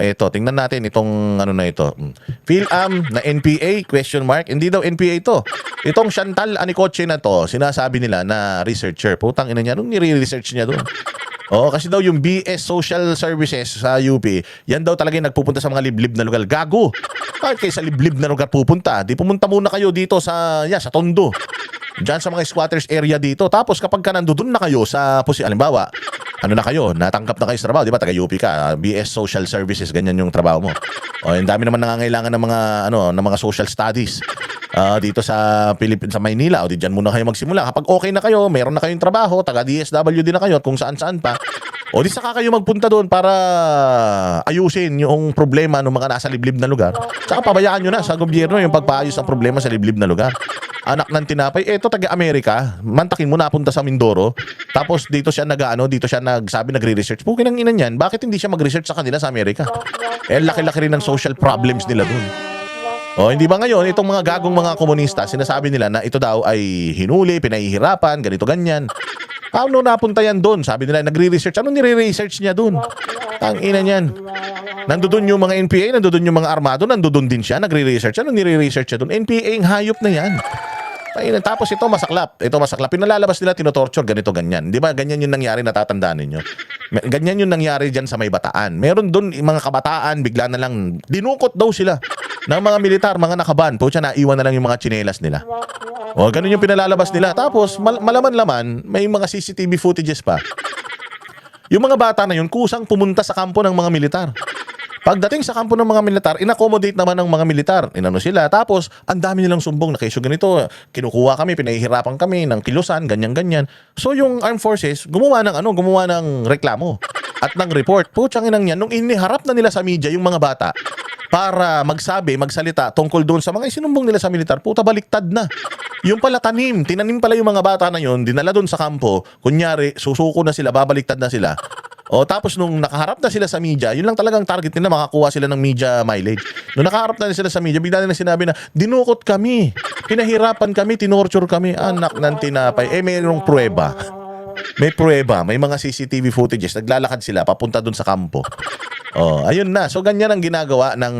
eto, tingnan natin itong ano na ito. PhilAm na NPA, question mark. Hindi daw NPA ito. Itong Chantal Anicoche na to, sinasabi nila na researcher. Putang ina niya, anong nire-research niya doon? Oo, kasi daw yung BS Social Services sa UP, yan daw talaga yung nagpupunta sa mga liblib na lugar. Gago! Bakit kayo sa liblib na lugar pupunta? Di pumunta muna kayo dito sa Tondo. Diyan sa mga squatters area dito. Tapos kapag ka nandoon na kayo sa halimbawa, ano na kayo, natanggap na kayo sa trabaho, di ba? Taga-UP ka, BS Social Services, ganyan yung trabaho mo. O, yung dami naman nangangailangan ng mga social studies dito sa sa Maynila. O, di dyan muna kayo magsimula. Kapag okay na kayo, meron na kayong trabaho, taga-DSWD na kayo at kung saan-saan pa. O, di saka kayo magpunta doon para ayusin yung problema ng mga nasa liblib na lugar. Saka pabayaan nyo na sa gobyerno yung pagpaayos ng problema sa liblib na lugar. Anak ng tinapay, eto taga-Amerika, mantakin mo napunta sa Mindoro, tapos dito siya nagre-research. Pukin ang ina niyan, bakit hindi siya mag-research sa kanila sa Amerika? Laki-laki rin ng social problems nila dun. O, hindi ba ngayon, itong mga gagong mga komunista, sinasabi nila na ito daw ay hinuli, pinahihirapan, ganito, ganyan. Paano napunta yan dun? Sabi nila, nagre-research. Ano nire-research niya dun? Ang ina niyan. Nandudun yung mga NPA, nandudun yung mga armado, nandudun din siya, nagre-research. Ano nire-research niya dun? NPA ang hayop na yan. Tapos ito masaklap. Pinalalabas nila, tinotorture, ganito, ganyan. Di ba? Ganyan yung nangyari, natatandaan ninyo. Ganyan yung nangyari dyan sa may Bataan. Meron dun mga kabataan, bigla na lang, dinukot daw sila ng mga militar, mga nakaban. Pucha, naiwan na lang yung mga tsinelas nila. O, ganun yung pinalalabas nila. Tapos, malaman-laman, may mga CCTV footages pa. Yung mga bata na yun, kusang pumunta sa kampo ng mga militar. Pagdating sa kampo ng mga militar, in-accommodate naman ng mga militar. Inano sila. Tapos, ang dami nilang sumbong na kesyo ganito. Kinukuha kami, pinahihirapan kami ng kilusan, ganyan-ganyan. So, yung armed forces, gumawa ng reklamo at ng report. Putsang inang yan, nung iniharap na nila sa media yung mga bata para magsalita tungkol doon sa mga isinumbong nila sa militar, puta baliktad na. Yung pala tinanim pala yung mga bata na yun, dinala doon sa kampo, kunyari, susuko na sila, babaliktad na sila. O tapos nung nakaharap na sila sa media, yun lang talagang target nila, makakuha sila ng media mileage. Nung nakaharap na sila sa media, bigla nila sinabi na, dinukot kami, pinahirapan kami, tinorture kami, anak ng tinapay. Mayroong pruweba. May pruweba, may mga CCTV footages, naglalakad sila, papunta dun sa kampo. Oh, ayun na. So ganyan ang ginagawa ng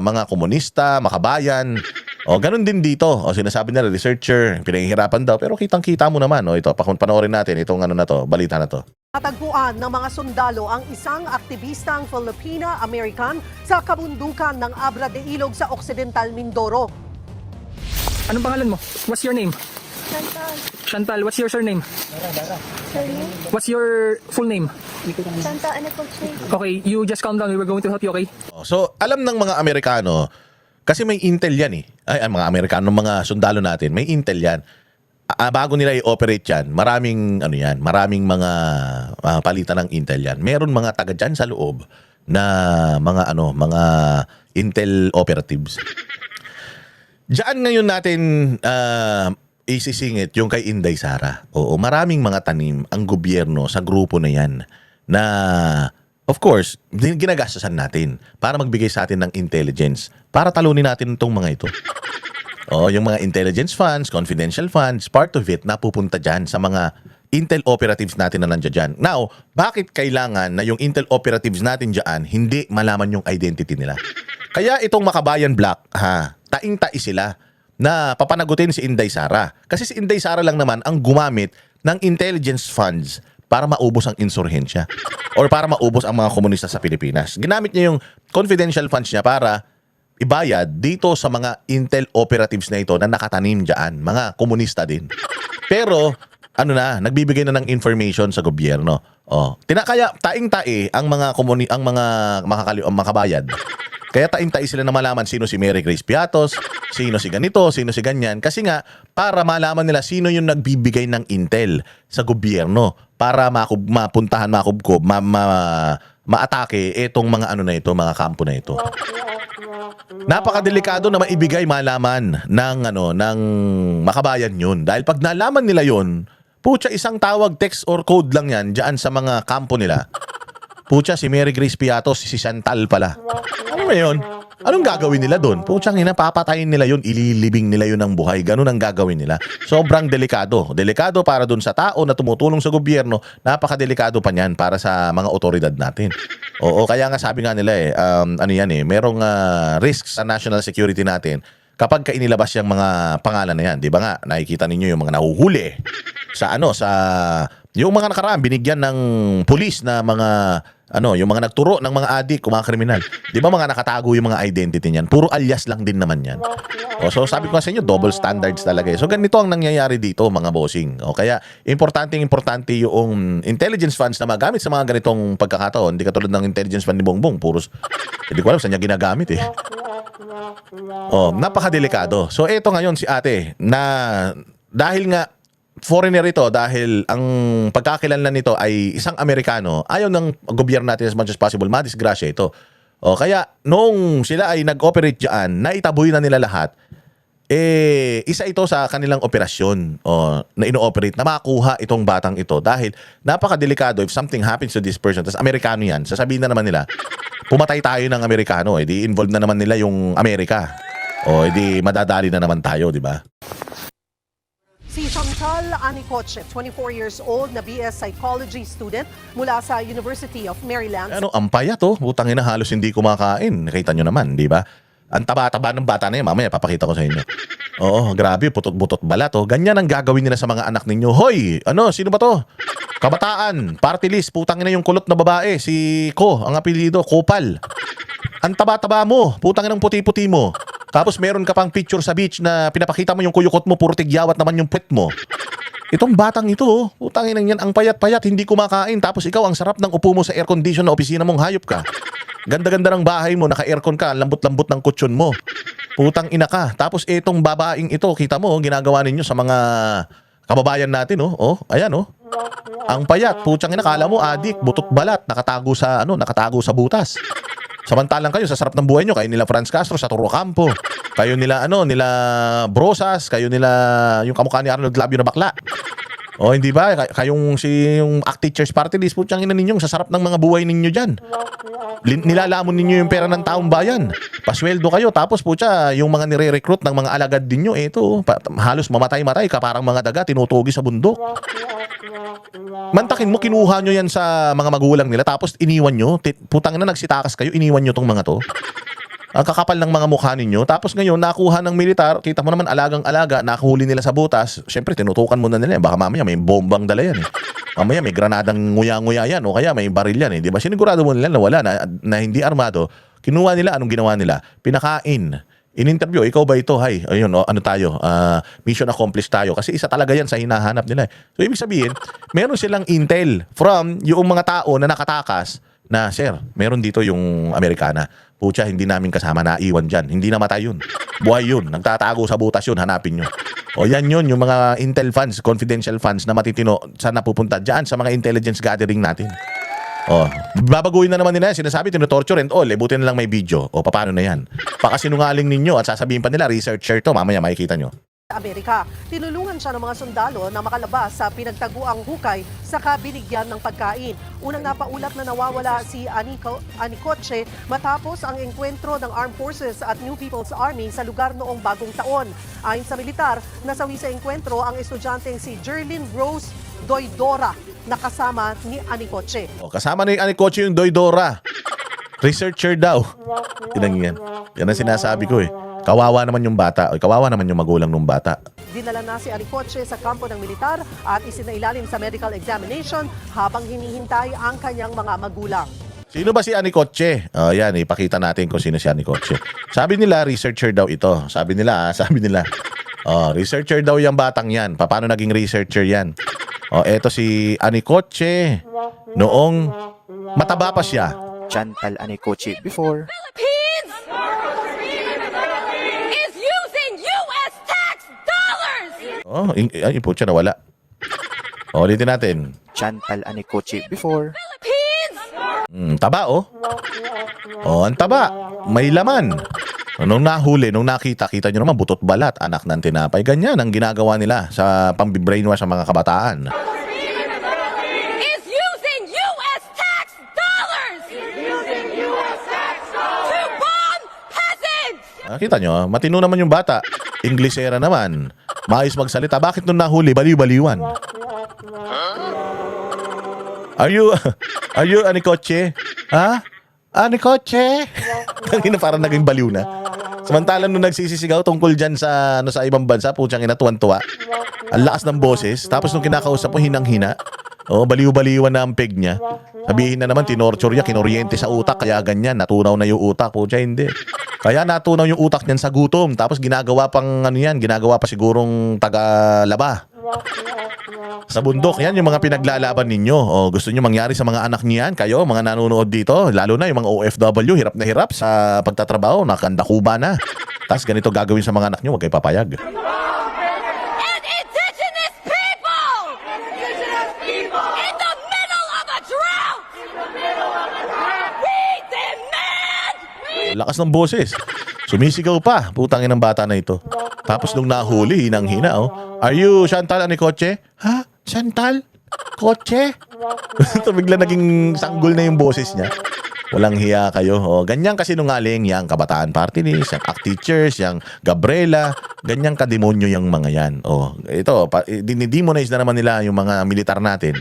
mga komunista, makabayan. O, ganun din dito. O, sinasabi nila, researcher, pinahihirapan daw. Pero kitang-kita mo naman. O, ito, panoorin natin itong balita na to. Natagpuan ng mga sundalo ang isang aktivistang Filipina-American sa kabundukan ng Abra de Ilog sa Occidental Mindoro. Anong pangalan mo? What's your name? Chantal. Chantal, what's your surname? Surname? What's your full name? Chantal Anicoche. Okay, you just calm down. We were going to help you, okay? So, alam ng mga Amerikano, kasi may intel yan eh. Ang mga Amerikano, mga sundalo natin, may intel yan. Bago nila i-operate yan, maraming mga palitan ng intel yan. Meron mga taga dyan sa loob na mga intel operatives. Diyan ngayon natin isisingit yung kay Inday Sara. Oo, maraming mga tanim ang gobyerno sa grupo na yan na of course, ginagastasan natin para magbigay sa atin ng intelligence para talunin natin itong mga ito. O, yung mga intelligence funds, confidential funds, part of it napupunta dyan sa mga intel operatives natin na nandiyan dyan. Now, bakit kailangan na yung intel operatives natin dyan hindi malaman yung identity nila? Kaya itong Makabayan Black, taing-tai sila na papanagutin si Inday Sara. Kasi si Inday Sara lang naman ang gumamit ng intelligence funds para maubos ang insurhensya or para maubos ang mga komunista sa Pilipinas. Ginamit niya yung confidential funds niya para ibayad dito sa mga intel operatives na ito na nakatanim dyan, mga komunista din. Pero, nagbibigay na ng information sa gobyerno. Kaya taing-tae ang mga makabayad. Kaya taing-tae sila na malaman sino si Mary Grace Piatos, sino si ganito, sino si ganyan. Kasi nga, para malaman nila sino yung nagbibigay ng intel sa gobyerno para mapuntahan, makubkob, maatake itong mga mga kampo na ito. Napakadelikado na maibigay malaman ng makabayan yun. Dahil pag nalaman nila yun, pucha, isang tawag, text or code lang yan dyan sa mga kampo nila. Pucha, si Mary Grace Piatos, si Chantal pala. Ano ba yun? Anong gagawin nila doon? Putsang ina, papatayin nila yun, ililibing nila yun ng buhay. Ganun ang gagawin nila. Sobrang delikado. Delikado para doon sa tao na tumutulong sa gobyerno, napakadelikado pa niyan para sa mga otoridad natin. Oo, kaya nga sabi nga nila ano yan merong risks sa national security natin kapag ka inilabas yung mga pangalan na yan. Di ba nga, nakikita ninyo yung mga nahuhuli sa yung mga nakaraan, binigyan ng pulis na mga yung mga nagturo ng mga adik, mga kriminal. Di ba mga nakatago yung mga identity niyan? Puro alias lang din naman yan. So sabi ko sa inyo, double standards talaga. So ganito ang nangyayari dito, mga bossing. Kaya importante yung intelligence funds na magamit sa mga ganitong pagkakataon. Hindi katulad ng intelligence fund ni Bongbong. Puros, hindi ko alam saan niya ginagamit napakadelikado. So eto ngayon si ate na dahil nga foreigner ito, dahil ang pagkakilanlan nito ay isang Amerikano, ayaw ng gobyerno natin as much as possible, madisgrasya ito. Kaya noong sila ay nag-operate dyan, naitaboy na nila lahat, isa ito sa kanilang operasyon na ino-operate na makuha itong batang ito dahil napakadelikado if something happens to this person. Tas Amerikano yan, sasabihin na naman nila, pumatay tayo ng Amerikano, di involved na naman nila yung Amerika. Di madadali na naman tayo, di ba? Si Chantal Anicoche, 24 years old na BS Psychology student mula sa University of Maryland. Ang payat butangin na halos hindi kumakain. Nakita nyo naman, di ba? Ang taba-taba ng bata na yan, mamaya papakita ko sa inyo. Oo, grabe, putot-butot balat. Ganyan ang gagawin nila sa mga anak ninyo. Hoy, sino ba to? Kabataan, party list, putangin na yung kulot na babae, si Ko, ang apelyido, Kopal. Ang taba-taba mo, putangin ng puti-puti mo. Tapos meron ka pang picture sa beach na pinapakita mo yung kuyukot mo, puro tigyawat naman yung puwet mo. Itong batang ito, putangin yan, ang payat-payat, hindi kumakain. Tapos ikaw, ang sarap ng upo mo sa air condition na opisina mong hayop ka. Ganda-ganda ng bahay mo, naka-aircon ka, lambot-lambot ng kutsyon mo. Putang ina ka. Tapos itong babaeng ito, kita mo, ginagawa ninyo sa mga kababayan natin, ayan, Ang payat, putang ina, kala mo, adik, butot balat, nakatago sa butas. Samantalang kayo, sa sarap ng buhay nyo, kayo nila Franz Castro sa Torocampo. Kayo nila, nila Brosas, kayo nila, yung kamukha ni Arnold Labio na bakla. Hindi ba? Kayong yung ACT Teachers Party List, putyang ina ninyong sa sarap ng mga buhay ninyo dyan. Nilalamon ninyo yung pera ng taong bayan. Pasweldo kayo, tapos putya, yung mga nire-recruit ng mga alagad ninyo, halos mamatay-matay ka, parang mga daga, tinutugi sa bundok. Mantakin mo, kinuha nyo yan sa mga magulang nila, tapos iniwan nyo, putang na nagsitakas kayo, iniwan nyo tong mga to. Ang kakapal ng mga mukha ninyo, tapos ngayon, nakuha ng militar, kita mo naman, alagang-alaga, nakahuli nila sa butas, syempre, tinutukan mo na nila, baka mamaya may bombang dala yan Mamaya may granadang nguya-nguya yan, o kaya may baril yan Di ba? Sinigurado mo nila na wala, na hindi armado, kinuha nila, anong ginawa nila? Pinakain. In-interview, ikaw ba ito? Hay, ayun, ano tayo? Mission accomplished tayo. Kasi isa talaga yan sa hinahanap nila. So, ibig sabihin, meron silang intel from yung mga tao na nakatakas na, sir, meron dito yung Amerikana. Pucha, hindi namin kasama, naiwan dyan. Hindi namatay yun. Buhay yun. Nagtatago sa butas yun. Hanapin nyo. Yan yun, yung mga intel funds, confidential funds na matitino, saan napupunta? Dyan sa mga intelligence gathering natin. Babaguhin na naman nila yan. Sinasabi, tinotorture and all. Buti na lang may video. Paano na yan? Pakasinungaling ninyo at sasabihin pa nila, researcher to. Mamaya makikita nyo. Amerika, tinulungan siya ng mga sundalo na makalabas sa pinagtaguang hukay sa binigyan ng pagkain. Unang napaulat na nawawala si Anicoche matapos ang engkwentro ng Armed Forces at New People's Army sa lugar noong bagong taon. Ayon sa militar, nasawi sa engkwentro ang estudyanteng si Jerlyn Rose Doydora na kasama ni Anicoche. Kasama ni Anicoche yung Doydora. Researcher daw. Yan ang sinasabi ko Kawawa naman yung bata. Kawawa naman yung magulang ng bata. Dinala na si Anicoche sa kampo ng militar at isinailalim sa medical examination habang hinihintay ang kanyang mga magulang. Sino ba si Anicoche? Yan, ipakita natin kung sino si Anicoche. Sabi nila, researcher daw ito. Sabi nila. Researcher daw yung batang yan. Paano naging researcher yan? Eto si Anicoche. Noong mataba pa siya. Chantal Anicoche before. Philippines is using U.S. tax dollars! Ay, po siya nawala. Ulitin natin. Chantal Anicoche before. Philippines! Taba ang taba. May laman. Nung nahuli, nung nakita nyo naman, butot balat, anak ng tinapay. Ganyan ang ginagawa nila sa pambibrainwash sa mga kabataan. Is using U.S. tax dollars! To bomb Kita nyo, matino naman yung bata. Inglesera naman. Maayos magsalita. Bakit nung nahuli, baliw-baliwan? Are you Anikotche? Ha? Anikotche? Tangina, parang naging baliw na. Samantalang nung nagsisisigaw tungkol dyan sa, sa ibang bansa, putyang ina, tuwan-tuwa. Ang lakas ng boses. Tapos nung kinakausap mo, hinang-hina. Baliw-baliwan na ang peg niya. Sabihin na naman, tinorture niya, kinoryente sa utak, kaya ganyan, natunaw na yung utak. Putya, hindi. Kaya natunaw yung utak niyan sa gutom. Tapos ginagawa pang ano yan, ginagawa pa sigurong taga-laba. Sa bundok, yan yung mga pinaglalaban ninyo. Gusto nyo mangyari sa mga anak niyan, kayo, mga nanonood dito, lalo na yung mga OFW, hirap na hirap sa pagtatrabaho, nakandakuba na. Tapos ganito gagawin sa mga anak nyo, huwag kayo papayag. And indigenous people! In the middle of a drought! We demand! Lakas ng boses. Sumisigaw pa, putangin ng bata na ito. Tapos nung nahuli, hinang-hina, Are you Chantal Anikotche? Ha? Chantal? Kotse? Ito bigla naging sanggol na yung boses niya. Walang hiya kayo. Ganyan kasi nungaling yang Kabataan Party List, yang ACT Teachers, yang Gabriela. Ganyan kademonyo yung mga yan. Ito, dinidemonize na naman nila yung mga militar natin.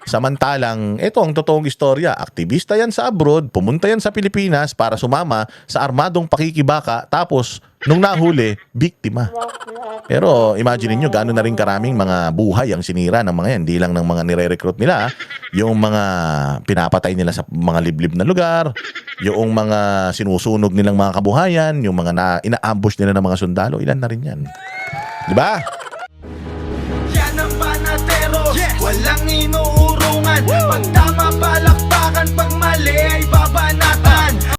Samantalang, ito ang totoong istorya. Aktivista yan sa abroad, pumunta yan sa Pilipinas para sumama sa armadong pakikibaka, tapos, nung nahuli, biktima. Pero, imagine niyo gaano na rin karaming mga buhay ang sinira ng mga yan. Hindi lang ng mga nire-recruit nila, yung mga pinapatay nila sa mga liblib na lugar, yung mga sinusunog nilang mga kabuhayan, yung mga ina-ambush nila ng mga sundalo, ilan na rin yan. Diba? Yan ang panatero, walang inuurungan. Pag tama palakpakan, pag mali ay babalik.